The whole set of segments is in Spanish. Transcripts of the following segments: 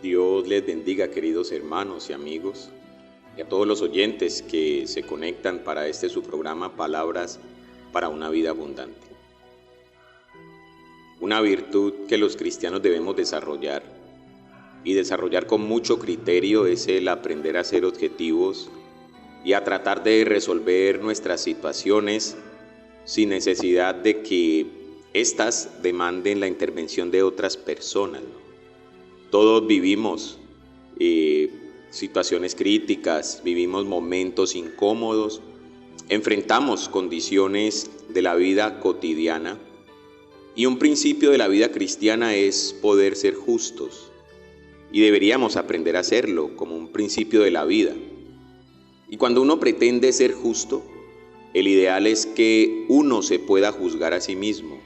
Dios les bendiga, queridos hermanos y amigos, y a todos los oyentes que se conectan para su programa Palabras para una vida abundante. Una virtud que los cristianos debemos desarrollar, y desarrollar con mucho criterio, es el aprender a ser objetivos y a tratar de resolver nuestras situaciones sin necesidad de que éstas demanden la intervención de otras personas. Todos vivimos situaciones críticas, vivimos momentos incómodos, enfrentamos condiciones de la vida cotidiana, y un principio de la vida cristiana es poder ser justos, y deberíamos aprender a hacerlo como un principio de la vida. Y cuando uno pretende ser justo, el ideal es que uno se pueda juzgar a sí mismo,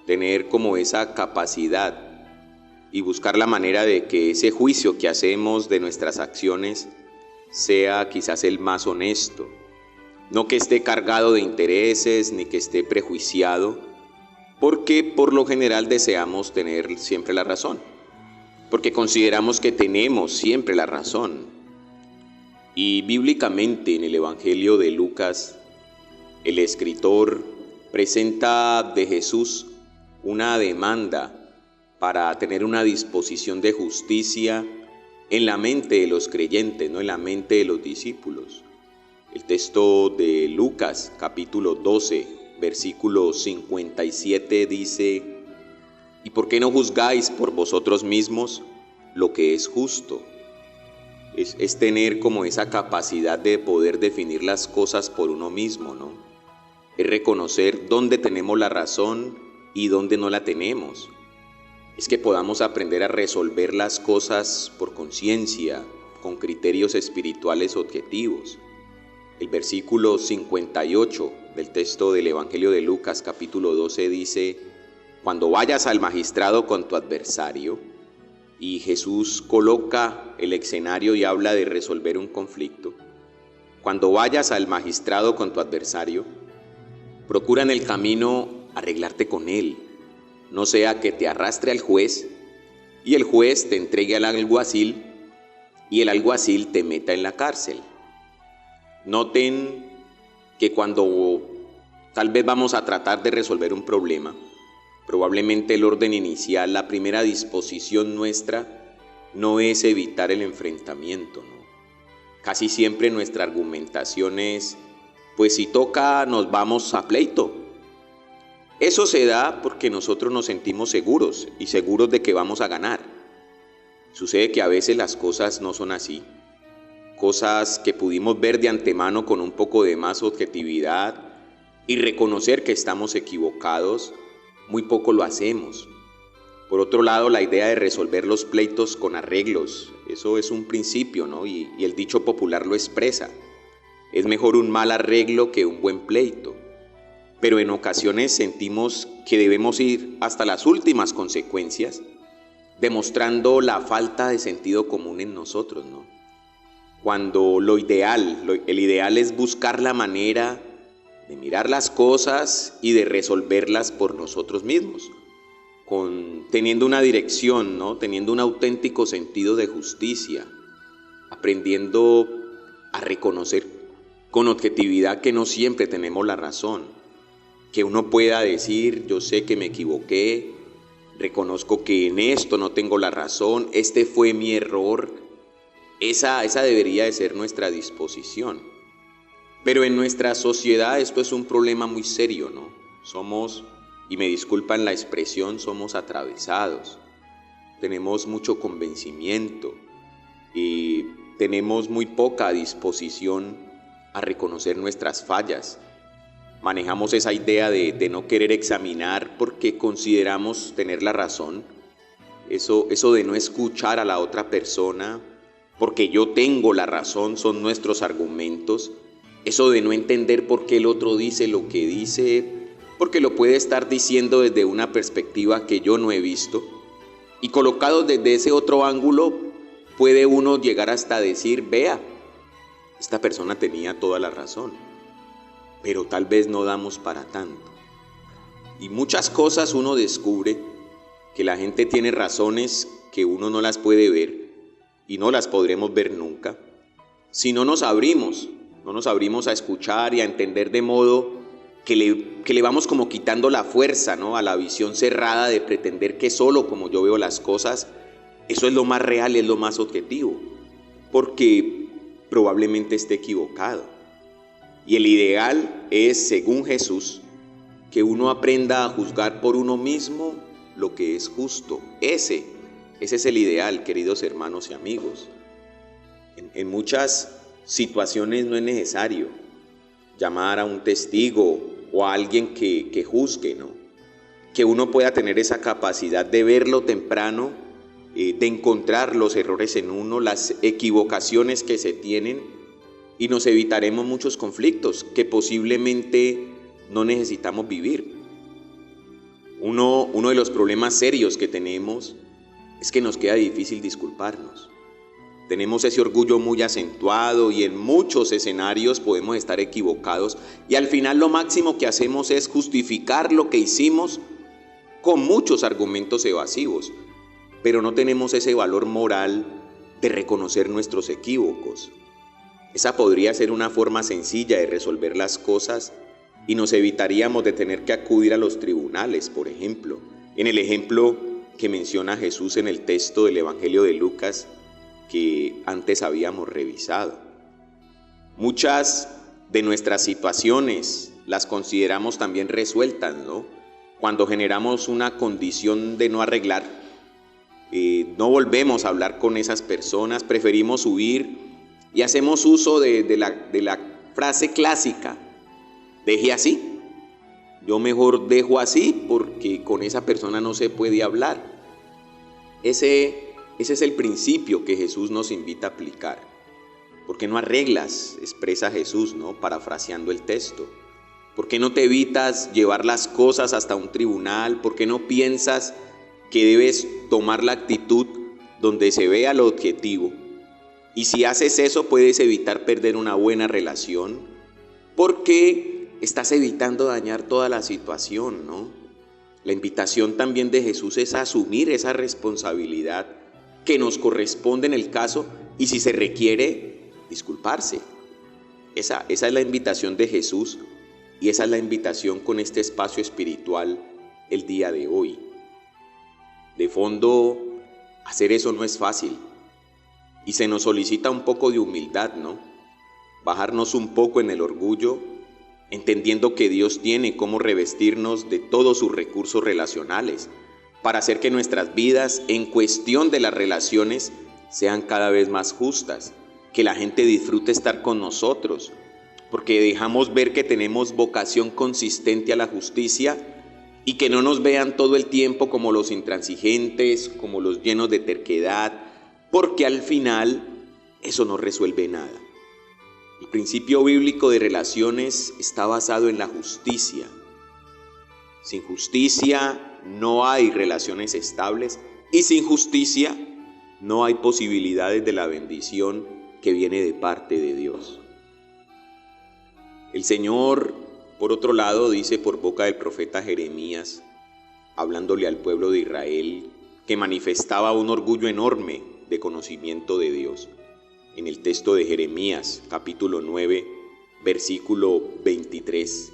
tener como esa capacidad y buscar la manera de que ese juicio que hacemos de nuestras acciones sea quizás el más honesto, no que esté cargado de intereses ni que esté prejuiciado, porque por lo general deseamos tener siempre la razón, porque consideramos que tenemos siempre la razón. Y bíblicamente en el Evangelio de Lucas, el escritor presenta de Jesús una demanda para tener una disposición de justicia en la mente de los creyentes, no en la mente de los discípulos. El texto de Lucas, capítulo 12, versículo 57 dice: ¿Y por qué no juzgáis por vosotros mismos lo que es justo? Es tener como esa capacidad de poder definir las cosas por uno mismo, ¿no? Es reconocer dónde tenemos la razón y dónde no la tenemos. Es que podamos aprender a resolver las cosas por conciencia, con criterios espirituales objetivos. El versículo 58 del texto del Evangelio de Lucas, capítulo 12, dice: cuando vayas al magistrado con tu adversario, y Jesús coloca el escenario y habla de resolver un conflicto. Cuando vayas al magistrado con tu adversario, procura en el camino arreglarte con él, no sea que te arrastre al juez y el juez te entregue al alguacil y el alguacil te meta en la cárcel. Noten que cuando tal vez vamos a tratar de resolver un problema, probablemente el orden inicial, la primera disposición nuestra no es evitar el enfrentamiento, ¿no? Casi siempre nuestra argumentación es: pues si toca nos vamos a pleito. Eso se da porque nosotros nos sentimos seguros y seguros de que vamos a ganar. Sucede que a veces las cosas no son así. Cosas que pudimos ver de antemano con un poco de más objetividad y reconocer que estamos equivocados, muy poco lo hacemos. Por otro lado, la idea de resolver los pleitos con arreglos, eso es un principio, ¿no? Y el dicho popular lo expresa: es mejor un mal arreglo que un buen pleito. Pero en ocasiones sentimos que debemos ir hasta las últimas consecuencias, demostrando la falta de sentido común en nosotros, ¿no? Cuando el ideal es buscar la manera de mirar las cosas y de resolverlas por nosotros mismos, teniendo una dirección, ¿no? Teniendo un auténtico sentido de justicia, aprendiendo a reconocer con objetividad que no siempre tenemos la razón, que uno pueda decir: yo sé que me equivoqué, reconozco que en esto no tengo la razón, este fue mi error. Esa debería de ser nuestra disposición. Pero en nuestra sociedad esto es un problema muy serio, ¿no? Somos, y me disculpan la expresión, somos atravesados. Tenemos mucho convencimiento y tenemos muy poca disposición a reconocer nuestras fallas. Manejamos esa idea de no querer examinar porque consideramos tener la razón. Eso de no escuchar a la otra persona porque yo tengo la razón, son nuestros argumentos. Eso de no entender por qué el otro dice lo que dice, porque lo puede estar diciendo desde una perspectiva que yo no he visto. Y colocado desde ese otro ángulo, puede uno llegar hasta decir: vea, esta persona tenía toda la razón. Pero tal vez no damos para tanto. Y muchas cosas uno descubre que la gente tiene razones que uno no las puede ver y no las podremos ver nunca, si no nos abrimos a escuchar y a entender, de modo que le vamos como quitando la fuerza, ¿no?, a la visión cerrada de pretender que solo como yo veo las cosas, eso es lo más real, es lo más objetivo, porque probablemente esté equivocado. Y el ideal es, según Jesús, que uno aprenda a juzgar por uno mismo lo que es justo. Ese es el ideal, queridos hermanos y amigos. En muchas situaciones no es necesario llamar a un testigo o a alguien que juzgue, ¿no? Que uno pueda tener esa capacidad de verlo temprano, de encontrar los errores en uno, las equivocaciones que se tienen, y nos evitaremos muchos conflictos que posiblemente no necesitamos vivir. Uno de los problemas serios que tenemos es que nos queda difícil disculparnos. Tenemos ese orgullo muy acentuado y en muchos escenarios podemos estar equivocados, y al final lo máximo que hacemos es justificar lo que hicimos con muchos argumentos evasivos, pero no tenemos ese valor moral de reconocer nuestros equívocos. Esa podría ser una forma sencilla de resolver las cosas y nos evitaríamos de tener que acudir a los tribunales, por ejemplo. En el ejemplo que menciona Jesús en el texto del Evangelio de Lucas que antes habíamos revisado. Muchas de nuestras situaciones las consideramos también resueltas, ¿no? Cuando generamos una condición de no arreglar, no volvemos a hablar con esas personas, preferimos huir y hacemos uso de la frase clásica: deje así. Yo mejor dejo así porque con esa persona no se puede hablar. Ese es el principio que Jesús nos invita a aplicar. ¿Por qué no arreglas?, expresa Jesús, ¿no?, parafraseando el texto. ¿Por qué no te evitas llevar las cosas hasta un tribunal? ¿Por qué no piensas que debes tomar la actitud donde se vea lo objetivo? Y si haces eso, puedes evitar perder una buena relación, porque estás evitando dañar toda la situación, ¿no? La invitación también de Jesús es asumir esa responsabilidad que nos corresponde en el caso, y si se requiere, disculparse. Esa es la invitación de Jesús, y esa es la invitación con este espacio espiritual el día de hoy. De fondo, hacer eso no es fácil, y se nos solicita un poco de humildad, ¿no? Bajarnos un poco en el orgullo, entendiendo que Dios tiene cómo revestirnos de todos sus recursos relacionales para hacer que nuestras vidas en cuestión de las relaciones sean cada vez más justas, que la gente disfrute estar con nosotros, porque dejamos ver que tenemos vocación consistente a la justicia, y que no nos vean todo el tiempo como los intransigentes, como los llenos de terquedad, porque al final eso no resuelve nada. El principio bíblico de relaciones está basado en la justicia. Sin justicia no hay relaciones estables, y sin justicia no hay posibilidades de la bendición que viene de parte de Dios. El Señor, por otro lado, dice por boca del profeta Jeremías, hablándole al pueblo de Israel, que manifestaba un orgullo enorme de conocimiento de Dios. En el texto de Jeremías, capítulo 9, versículo 23.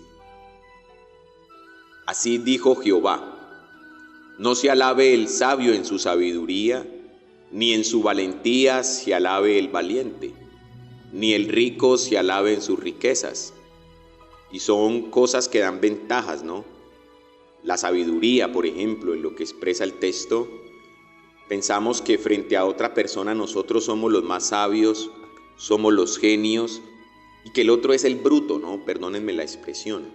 Así dijo Jehová: no se alabe el sabio en su sabiduría, ni en su valentía se alabe el valiente, ni el rico se alabe en sus riquezas. Y son cosas que dan ventajas, ¿no? La sabiduría, por ejemplo, en lo que expresa el texto, pensamos que frente a otra persona nosotros somos los más sabios, somos los genios, y que el otro es el bruto, ¿no? Perdónenme la expresión.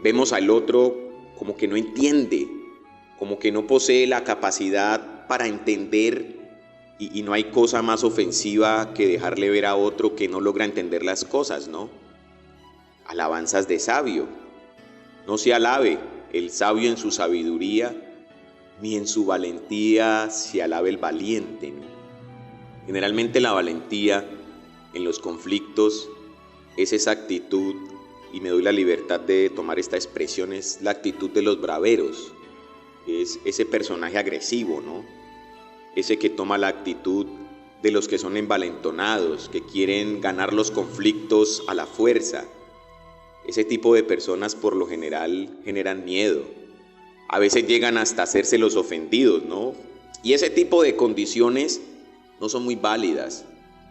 Vemos al otro como que no entiende, como que no posee la capacidad para entender, y no hay cosa más ofensiva que dejarle ver a otro que no logra entender las cosas, ¿no? Alabanzas de sabio. No se alabe el sabio en su sabiduría, ni en su valentía se alabe el valiente, ¿no? Generalmente la valentía en los conflictos es esa actitud, y me doy la libertad de tomar esta expresión, es la actitud de los braveros, es ese personaje agresivo, ¿no? Ese que toma la actitud de los que son envalentonados, que quieren ganar los conflictos a la fuerza. Ese tipo de personas por lo general generan miedo. A veces llegan hasta hacerse los ofendidos, ¿no? Y ese tipo de condiciones no son muy válidas,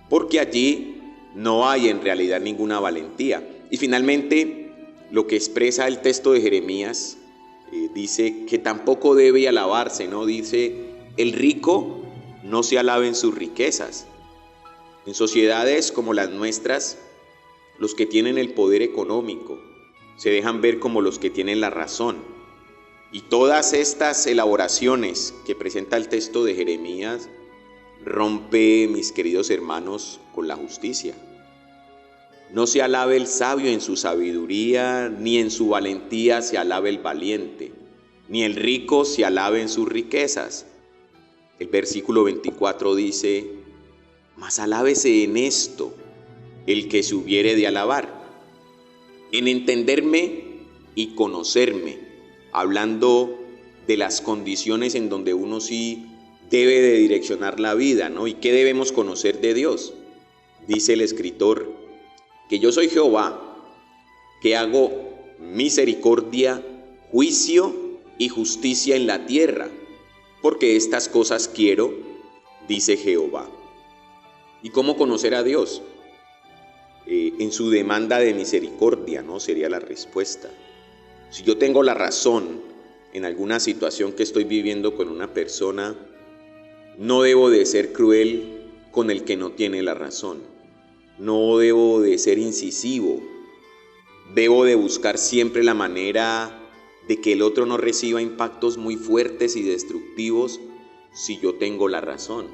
porque allí no hay en realidad ninguna valentía. Y finalmente, lo que expresa el texto de Jeremías dice que tampoco debe alabarse, ¿no? Dice, el rico no se alabe en sus riquezas. En sociedades como las nuestras, los que tienen el poder económico se dejan ver como los que tienen la razón. Y todas estas elaboraciones que presenta el texto de Jeremías rompe, mis queridos hermanos, con la justicia. No se alabe el sabio en su sabiduría, ni en su valentía se alabe el valiente, ni el rico se alabe en sus riquezas. El versículo 24 dice, mas alábese en esto el que se hubiere de alabar, en entenderme y conocerme, hablando de las condiciones en donde uno sí debe de direccionar la vida, ¿no? ¿Y qué debemos conocer de Dios? Dice el escritor, que yo soy Jehová, que hago misericordia, juicio y justicia en la tierra, porque estas cosas quiero, dice Jehová. ¿Y cómo conocer a Dios? En su demanda de misericordia, ¿no? Sería la respuesta. Si yo tengo la razón en alguna situación que estoy viviendo con una persona, no debo de ser cruel con el que no tiene la razón. No debo de ser incisivo. Debo de buscar siempre la manera de que el otro no reciba impactos muy fuertes y destructivos si yo tengo la razón.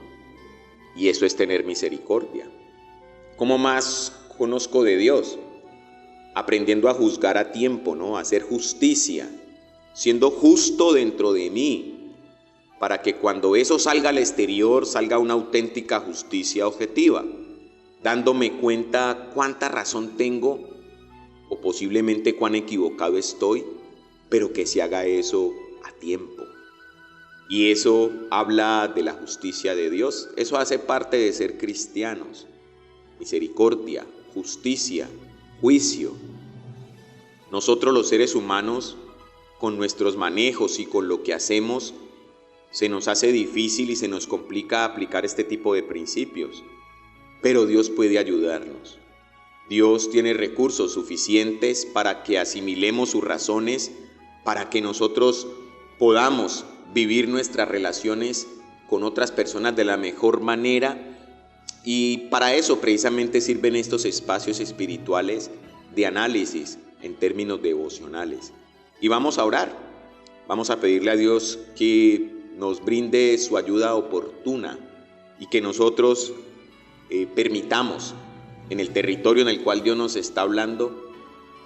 Y eso es tener misericordia. ¿Cómo más conozco de Dios? Aprendiendo a juzgar a tiempo, ¿no? A hacer justicia, siendo justo dentro de mí, para que cuando eso salga al exterior, salga una auténtica justicia objetiva, dándome cuenta cuánta razón tengo o posiblemente cuán equivocado estoy, pero que se haga eso a tiempo. Y eso habla de la justicia de Dios. Eso hace parte de ser cristianos. Misericordia, justicia, juicio. Nosotros los seres humanos, con nuestros manejos y con lo que hacemos, se nos hace difícil y se nos complica aplicar este tipo de principios. Pero Dios puede ayudarnos. Dios tiene recursos suficientes para que asimilemos sus razones, para que nosotros podamos vivir nuestras relaciones con otras personas de la mejor manera. Y para eso precisamente sirven estos espacios espirituales de análisis en términos devocionales. Y vamos a orar, vamos a pedirle a Dios que nos brinde su ayuda oportuna y que nosotros permitamos en el territorio en el cual Dios nos está hablando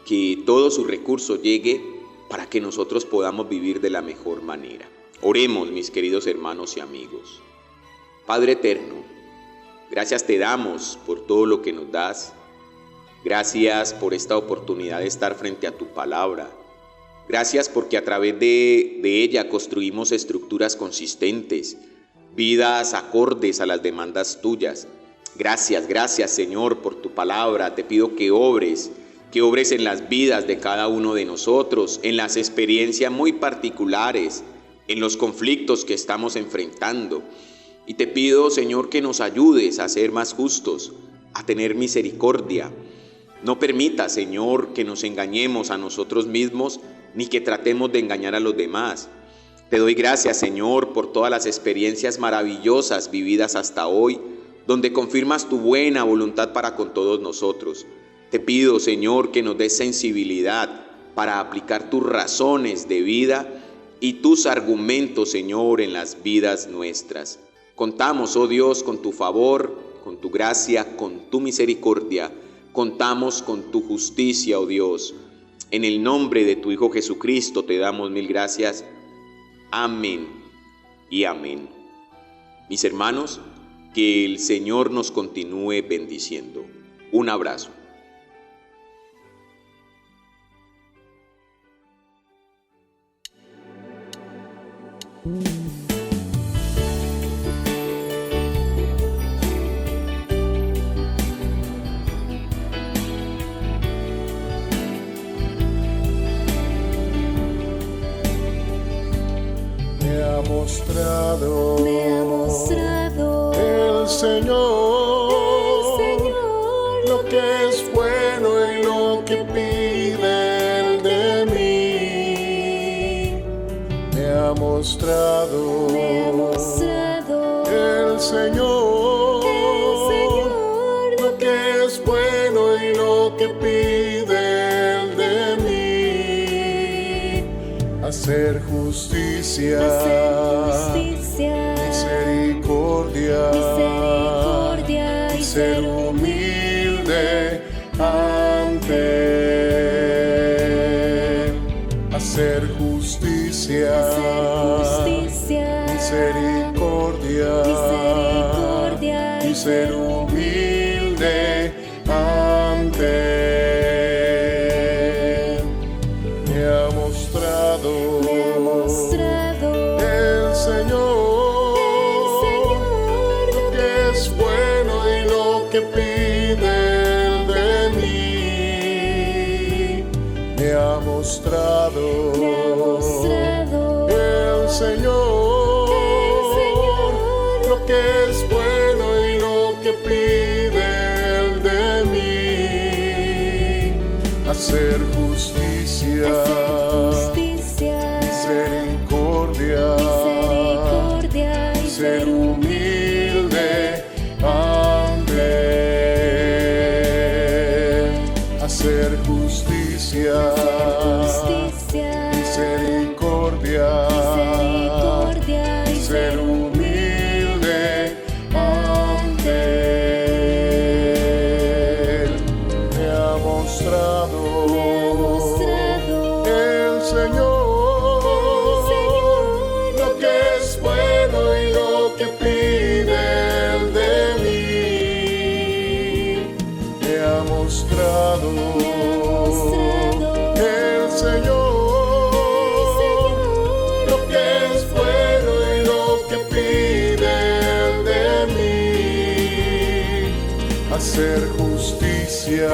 que todo su recurso llegue para que nosotros podamos vivir de la mejor manera. Oremos, mis queridos hermanos y amigos. Padre eterno, gracias te damos por todo lo que nos das. Gracias por esta oportunidad de estar frente a tu palabra. Gracias porque a través de ella construimos estructuras consistentes, vidas acordes a las demandas tuyas. Gracias Señor por tu palabra. Te pido que obres en las vidas de cada uno de nosotros, en las experiencias muy particulares, en los conflictos que estamos enfrentando. Y te pido, Señor, que nos ayudes a ser más justos, a tener misericordia. No permita, Señor, que nos engañemos a nosotros mismos, ni que tratemos de engañar a los demás. Te doy gracias, Señor, por todas las experiencias maravillosas vividas hasta hoy, donde confirmas tu buena voluntad para con todos nosotros. Te pido, Señor, que nos des sensibilidad para aplicar tus razones de vida y tus argumentos, Señor, en las vidas nuestras. Contamos, oh Dios, con tu favor, con tu gracia, con tu misericordia. Contamos con tu justicia, oh Dios. En el nombre de tu Hijo Jesucristo te damos mil gracias. Amén y amén. Mis hermanos, que el Señor nos continúe bendiciendo. Un abrazo. Me ha mostrado el Señor lo que es bueno y lo que pide Él de mí. Me ha mostrado el Señor lo que es bueno y lo que pide Él de mí. Hacer justicia, misericordia, y ser humilde ante Él. Hacer justicia, misericordia, y ser humilde ante Él. Me ha mostrado el Señor lo que es bueno y lo que pide Él de mí. Me ha mostrado el Señor lo que es bueno y lo que pide Él de mí. Hacer justicia, misericordia, ser humilde ante Él. Hacer justicia, misericordia, ser humilde ante Él. Me ha mostrado el Señor lo que es bueno y lo que pide Él de mí. Me ha mostrado el Señor lo que es bueno y lo que pide Él de mí. Hacer justicia,